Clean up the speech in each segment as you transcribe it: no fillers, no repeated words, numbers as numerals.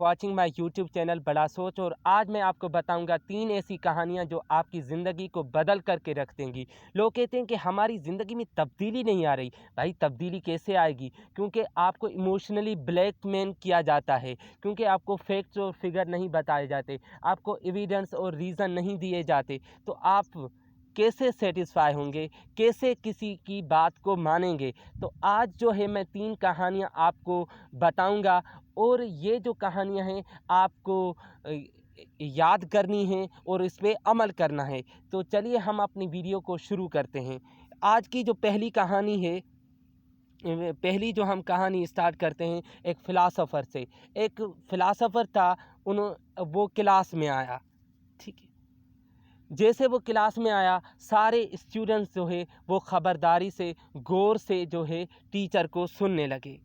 Watching my YouTube channel बड़ा सोच। और आज मैं आपको बताऊंगा 3 ऐसी कहानियां जो आपकी ज़िंदगी को बदल करके रख देंगी। लोग कहते हैं कि हमारी ज़िंदगी में तब्दीली नहीं आ रही। भाई तब्दीली कैसे आएगी? क्योंकि आपको इमोशनली ब्लैकमेल किया जाता है, क्योंकि आपको फैक्ट्स और फिगर नहीं बताए जाते, आपको एविडेंस और रीज़न नहीं दिए जाते। तो आप कैसे सेटिस्फाई होंगे, कैसे किसी की बात को मानेंगे? तो आज जो है मैं 3 कहानियाँ आपको बताऊंगा और ये जो कहानियाँ हैं आपको याद करनी है और इस पे अमल करना है। तो चलिए हम अपनी वीडियो को शुरू करते हैं। आज की जो पहली कहानी है, पहली जो हम कहानी स्टार्ट करते हैं एक फ़िलासफ़र से। एक फ़िलासफ़र था, वो क्लास में आया, ठीक है। जैसे वो क्लास में आया, सारे स्टूडेंट्स जो है वो ख़बरदारी से, गौर से जो है टीचर को सुनने लगे,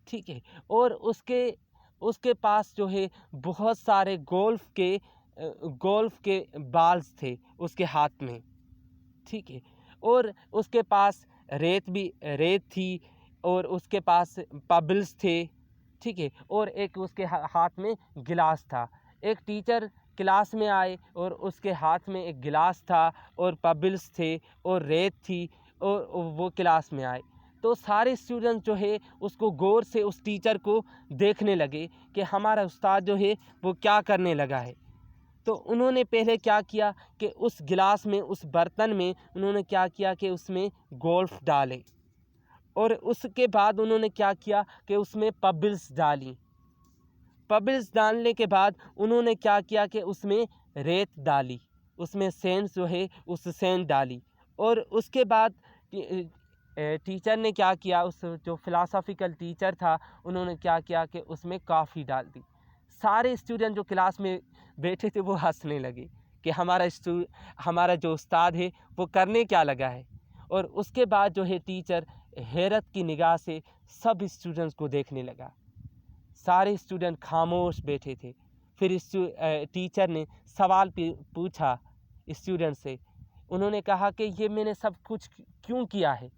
ठीक है। और उसके उसके पास जो है बहुत सारे गोल्फ़ के बाल्स थे उसके हाथ में, ठीक है। और उसके पास रेत थी और उसके पास पबल्स थे, ठीक है। और एक उसके हाथ में गिलास था। एक टीचर क्लास में आए और उसके हाथ में एक गिलास था और पबल्स थे और रेत थी और वो क्लास में आए। तो सारे स्टूडेंट जो है उसको गौर से उस टीचर को देखने लगे कि हमारा उस्ताद जो है वो क्या करने लगा है। तो उन्होंने पहले क्या किया कि उस गिलास में, उस बर्तन में उन्होंने क्या किया कि उसमें गोल्फ डाले और उसके बाद उन्होंने क्या किया कि उसमें पबल्स डाली। पबल्स डालने के बाद उन्होंने क्या किया कि उसमें रेत डाली, उसमें सेंड जो है उस सेंड डाली। और उसके बाद टीचर ने क्या किया, उस जो फ़िलासफ़िकल टीचर था उन्होंने क्या किया कि उसमें कॉफ़ी डाल दी। सारे स्टूडेंट जो क्लास में बैठे थे वो हंसने लगे कि हमारा जो उस्ताद है वो करने क्या लगा है। और उसके बाद जो है टीचर हैरत की निगाह से सब स्टूडेंट्स को देखने लगा। सारे स्टूडेंट खामोश बैठे थे। फिर इस टीचर ने सवाल पूछा स्टूडेंट से। उन्होंने कहा कि ये मैंने सब कुछ क्यों किया है?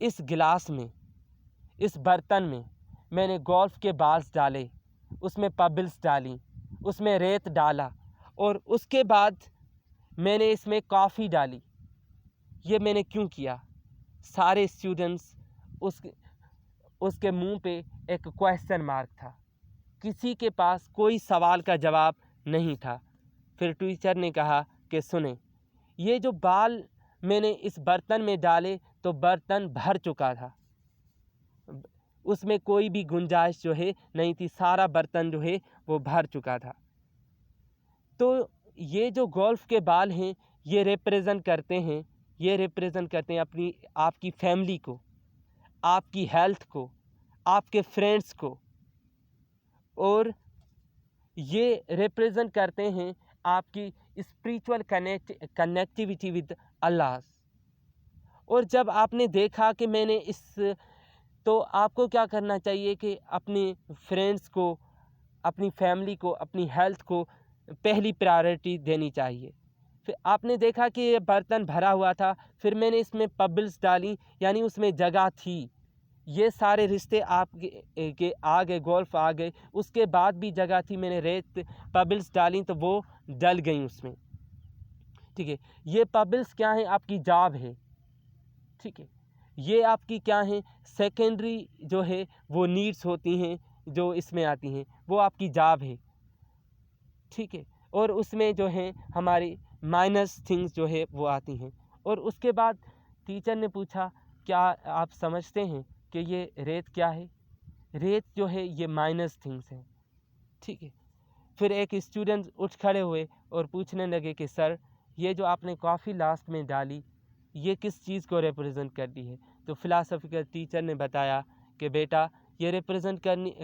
इस गिलास में, इस बर्तन में मैंने गोल्फ के बाल्स डाले, उसमें पबल्स डाली, उसमें रेत डाला और उसके बाद मैंने इसमें कॉफ़ी डाली। ये मैंने क्यों किया? सारे स्टूडेंट्स उसके मुंह पे एक क्वेश्चन मार्क था। किसी के पास कोई सवाल का जवाब नहीं था। फिर टीचर ने कहा कि सुने, ये जो बाल मैंने इस बर्तन में डाले तो बर्तन भर चुका था, उसमें कोई भी गुंजाइश जो है नहीं थी, सारा बर्तन जो है वो भर चुका था। तो ये जो गोल्फ के बाल हैं ये रिप्रेजेंट करते हैं अपनी आपकी फैमिली को, आपकी हेल्थ को, आपके फ्रेंड्स को, और ये रिप्रेजेंट करते हैं आपकी स्पिरिचुअल कनेक्टिविटी विद अल्लाह। और जब आपने देखा कि मैंने तो आपको क्या करना चाहिए कि अपने फ्रेंड्स को, अपनी फैमिली को, अपनी हेल्थ को पहली प्रायोरिटी देनी चाहिए। फिर आपने देखा कि ये बर्तन भरा हुआ था, फिर मैंने इसमें पबल्स डाली, यानी उसमें जगह थी। ये सारे रिश्ते के आ गए, गोल्फ आ गए, उसके बाद भी जगह थी, मैंने रेत पबल्स डाली तो वो डल गई उसमें, ठीक है। ये पबल्स क्या है? आपकी जॉब है, ठीक है। ये आपकी क्या है? सेकेंडरी जो है वो नीड्स होती हैं जो इसमें आती हैं, वो आपकी जॉब है, ठीक है। और उसमें जो है हमारी माइनस थिंग्स जो है वो आती हैं। और उसके बाद टीचर ने पूछा, क्या आप समझते हैं कि ये रेत क्या है? रेत जो है ये माइनस थिंग्स हैं, ठीक है। फिर एक स्टूडेंट उठ खड़े हुए और पूछने लगे कि सर, ये जो आपने कॉफ़ी लास्ट में डाली ये किस चीज़ को रिप्रेजेंट करती है? तो फ़िलासफ़िकल टीचर ने बताया कि बेटा, ये रिप्रेजेंट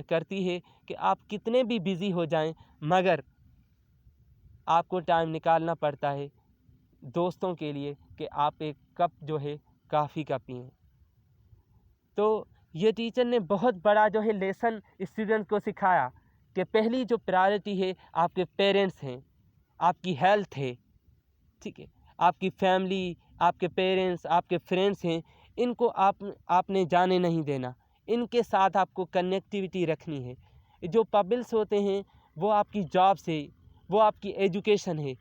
करती है कि आप कितने भी बिज़ी हो जाएं, मगर आपको टाइम निकालना पड़ता है दोस्तों के लिए कि आप एक कप जो है कॉफ़ी का पिएं। तो ये टीचर ने बहुत बड़ा जो है लेसन स्टूडेंट को सिखाया कि पहली जो प्रायोरिटी है आपके पेरेंट्स हैं, आपकी हेल्थ है, ठीक है। आपकी फैमिली, आपके पेरेंट्स, आपके फ्रेंड्स हैं, इनको आपने जाने नहीं देना, इनके साथ आपको कनेक्टिविटी रखनी है। जो पबिल्स होते हैं वो आपकी जॉब से, वो आपकी एजुकेशन है,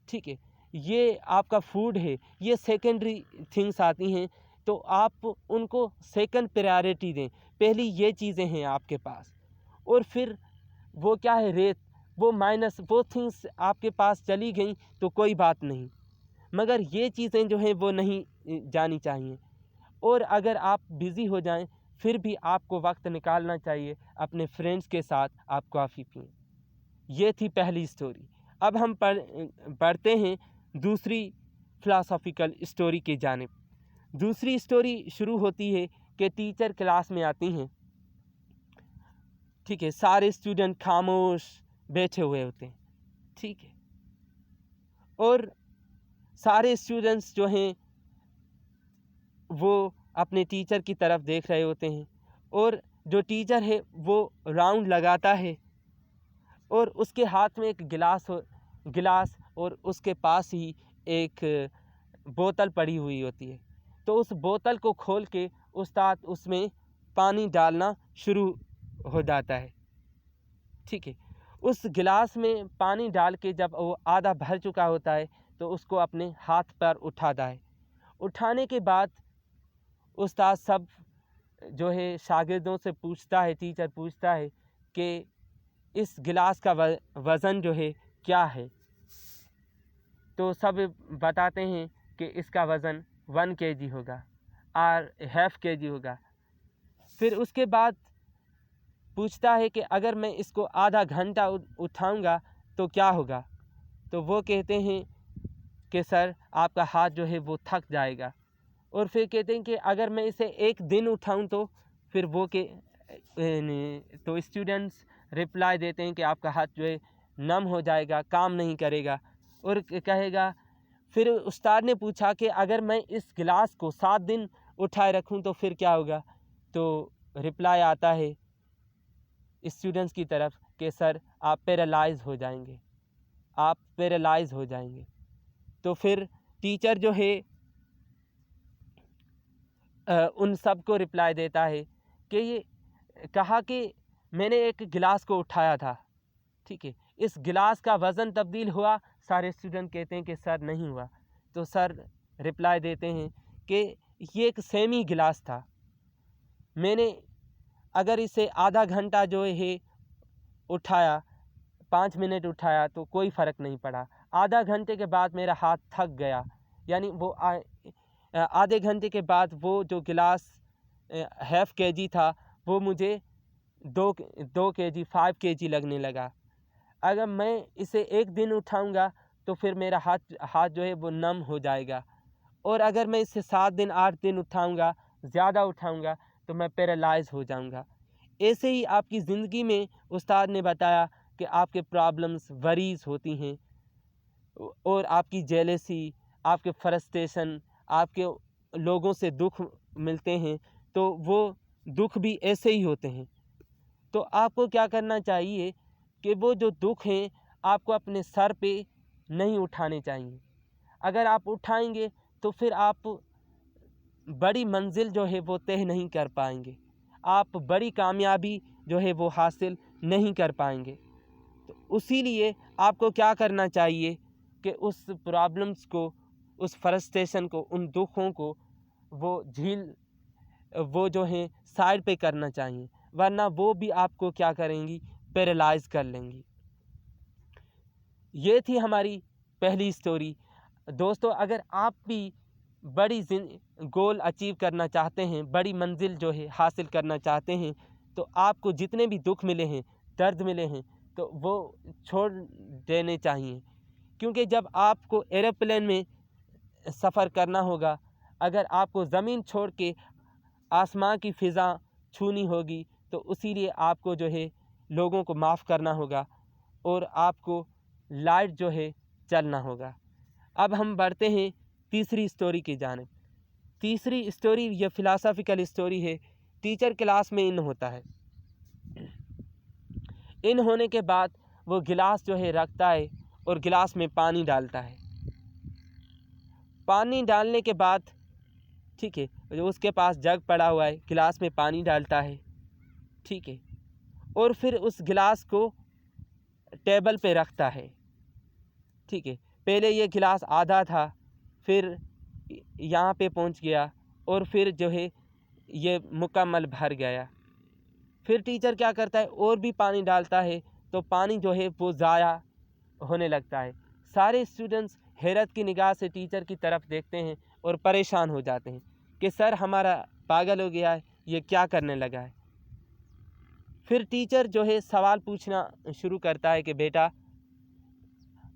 ठीक है, ये आपका फूड है, ये सेकेंडरी थिंग्स आती हैं, तो आप उनको सेकंड प्रायोरिटी दें। पहली ये चीज़ें हैं आपके पास, और फिर वो क्या है, रेत, वो माइनस, वो थिंग्स आपके पास चली गई तो कोई बात नहीं, मगर ये चीज़ें जो हैं वो नहीं जानी चाहिए। और अगर आप बिज़ी हो जाएं फिर भी आपको वक्त निकालना चाहिए, अपने फ्रेंड्स के साथ आप कॉफ़ी पिएं। ये थी पहली स्टोरी। अब हम बढ़ते हैं दूसरी फ़िलासफ़िकल स्टोरी की जानिब। दूसरी स्टोरी शुरू होती है कि टीचर क्लास में आती हैं, ठीक है, सारे स्टूडेंट खामोश बैठे हुए होते हैं, ठीक है, और सारे स्टूडेंट्स जो हैं वो अपने टीचर की तरफ देख रहे होते हैं, और जो टीचर है वो राउंड लगाता है और उसके हाथ में एक गिलास और उसके पास ही एक बोतल पड़ी हुई होती है। तो उस बोतल को खोल के उस्ताद उसमें पानी डालना शुरू हो जाता है, ठीक है। उस गिलास में पानी डाल के जब वो आधा भर चुका होता है तो उसको अपने हाथ पर उठाता है। उठाने के बाद उस्ताद सब जो है शागिर्दों से पूछता है, टीचर पूछता है कि इस गिलास का वज़न जो है क्या है। तो सब बताते हैं कि इसका वज़न 1 kg होगा और ½ kg होगा। फिर उसके बाद पूछता है कि अगर मैं इसको आधा घंटा उठाऊंगा तो क्या होगा। तो वो कहते हैं कि सर आपका हाथ जो है वो थक जाएगा। और फिर कहते हैं कि अगर मैं इसे 1 दिन उठाऊं तो फिर वो के तो स्टूडेंट्स रिप्लाई देते हैं कि आपका हाथ जो है नम हो जाएगा, काम नहीं करेगा। और कहेगा, फिर उस्ताद ने पूछा कि अगर मैं इस गिलास को 7 दिन उठाए रखूं तो फिर क्या होगा। तो रिप्लाई आता है स्टूडेंट्स की तरफ कि सर आप पैरालाइज हो जाएंगे, आप पैरालाइज हो जाएंगे। तो फिर टीचर जो है उन सब को रिप्लाई देता है कि ये कहा कि मैंने एक गिलास को उठाया था, ठीक है, इस गिलास का वज़न तब्दील हुआ। सारे स्टूडेंट कहते हैं कि सर नहीं हुआ। तो सर रिप्लाई देते हैं कि ये एक सेमी गिलास था, मैंने अगर इसे आधा घंटा जो है उठाया, 5 मिनट उठाया तो कोई फ़र्क नहीं पड़ा। आधा घंटे के बाद मेरा हाथ थक गया, यानी वो आधे घंटे के बाद वो जो गिलास ½ kg था वो मुझे 2 kg 5 kg लगने लगा। अगर मैं इसे 1 दिन उठाऊंगा तो फिर मेरा हाथ जो है वो नम हो जाएगा, और अगर मैं इसे 7 दिन 8 दिन उठाऊंगा, ज़्यादा उठाऊंगा, तो मैं पैरालाइज हो जाऊंगा। ऐसे ही आपकी ज़िंदगी में उस्ताद ने बताया कि आपके प्रॉब्लम्स, वरीज़ होती हैं, और आपकी जेलसी, आपके फ्रस्ट्रेशन, आपके लोगों से दुख मिलते हैं, तो वो दुख भी ऐसे ही होते हैं। तो आपको क्या करना चाहिए कि वो जो दुख हैं आपको अपने सर पे नहीं उठाने चाहिए। अगर आप उठाएंगे तो फिर आप बड़ी मंजिल जो है वो तय नहीं कर पाएंगे, आप बड़ी कामयाबी जो है वो हासिल नहीं कर पाएंगे। तो उसी लिए आपको क्या करना चाहिए कि उस प्रॉब्लम्स को, उस फ्रस्ट्रेशन को, उन दुखों को वो जो है साइड पे करना चाहिए, वरना वो भी आपको क्या करेंगी, पैरालाइज कर लेंगी। ये थी हमारी पहली स्टोरी। दोस्तों, अगर आप भी बड़ी गोल अचीव करना चाहते हैं, बड़ी मंजिल जो है हासिल करना चाहते हैं, तो आपको जितने भी दुख मिले हैं, दर्द मिले हैं, तो वो छोड़ देने चाहिए। क्योंकि जब आपको एरोप्लेन में सफ़र करना होगा, अगर आपको ज़मीन छोड़ के आसमां की फ़िज़ा छूनी होगी, तो उसी लिए आपको जो है लोगों को माफ़ करना होगा और आपको लाइट जो है चलना होगा। अब हम बढ़ते हैं तीसरी स्टोरी की जानिब। तीसरी स्टोरी ये फ़िलासफ़िकल स्टोरी है। टीचर क्लास में इन होता है। इन होने के बाद वो गिलास जो है रखता है और गिलास में पानी डालता है। पानी डालने के बाद, ठीक है, जो उसके पास जग पड़ा हुआ है, गिलास में पानी डालता है, ठीक है, और फिर उस गिलास को टेबल पे रखता है। ठीक है, पहले ये गिलास आधा था, फिर यहाँ पे पहुँच गया और फिर जो है ये मुकम्मल भर गया। फिर टीचर क्या करता है, और भी पानी डालता है, तो पानी जो है वो ज़ाया होने लगता है। सारे स्टूडेंट्स हैरत की निगाह से टीचर की तरफ देखते हैं और परेशान हो जाते हैं कि सर हमारा पागल हो गया है, ये क्या करने लगा है। फिर टीचर जो है सवाल पूछना शुरू करता है कि बेटा,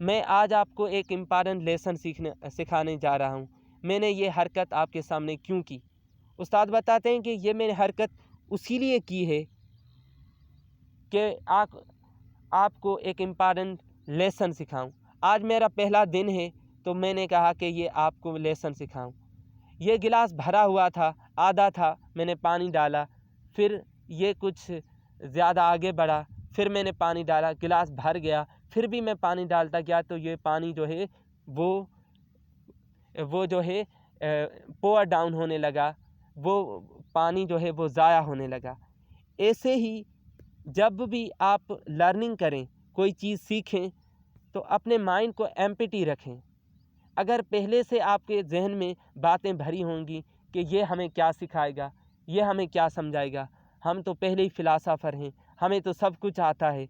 मैं आज आपको एक इम्पॉर्टेंट लेसन सिखाने जा रहा हूँ। मैंने ये हरकत आपके सामने क्यों की? उस्ताद बताते हैं कि ये मैंने हरकत उसीलिए की है कि आपको एक इम्पॉर्टेंट लेसन सिखाऊं। आज मेरा पहला दिन है, तो मैंने कहा कि ये आपको लेसन सिखाऊं। ये गिलास भरा हुआ था, आधा था, मैंने पानी डाला, फिर ये कुछ ज़्यादा आगे बढ़ा, फिर मैंने पानी डाला, गिलास भर गया, फिर भी मैं पानी डालता गया, तो ये पानी जो है वो जो है पोअर डाउन होने लगा, वो पानी जो है वो ज़ाया होने लगा। ऐसे ही जब भी आप लर्निंग करें, कोई चीज़ सीखें, तो अपने माइंड को एम्प्टी रखें। अगर पहले से आपके जहन में बातें भरी होंगी कि ये हमें क्या सिखाएगा, ये हमें क्या समझाएगा, हम तो पहले ही फ़िलासफ़र हैं, हमें तो सब कुछ आता है,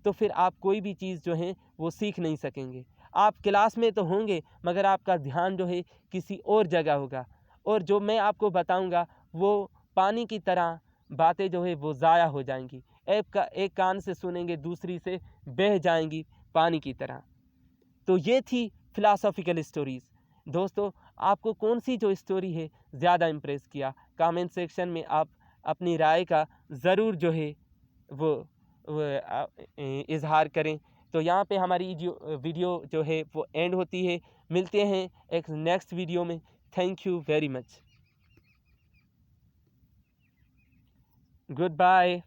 तो फिर आप कोई भी चीज़ जो है वो सीख नहीं सकेंगे। आप क्लास में तो होंगे, मगर आपका ध्यान जो है किसी और जगह होगा, और जो मैं आपको बताऊंगा वो पानी की तरह बातें जो है वो ज़ाया हो जाएंगी। एक कान से सुनेंगे, दूसरी से बह जाएंगी पानी की तरह। तो ये थी फ़िलासफ़िकल स्टोरीज़। दोस्तों, आपको कौन सी जो स्टोरी है ज़्यादा इम्प्रेस किया, कमेंट सेक्शन में आप अपनी राय का ज़रूर जो है वो इज़हार करें। तो यहाँ पे हमारी जो वीडियो जो है वो एंड होती है। मिलते हैं एक नेक्स्ट वीडियो में। Thank you very much. Good bye.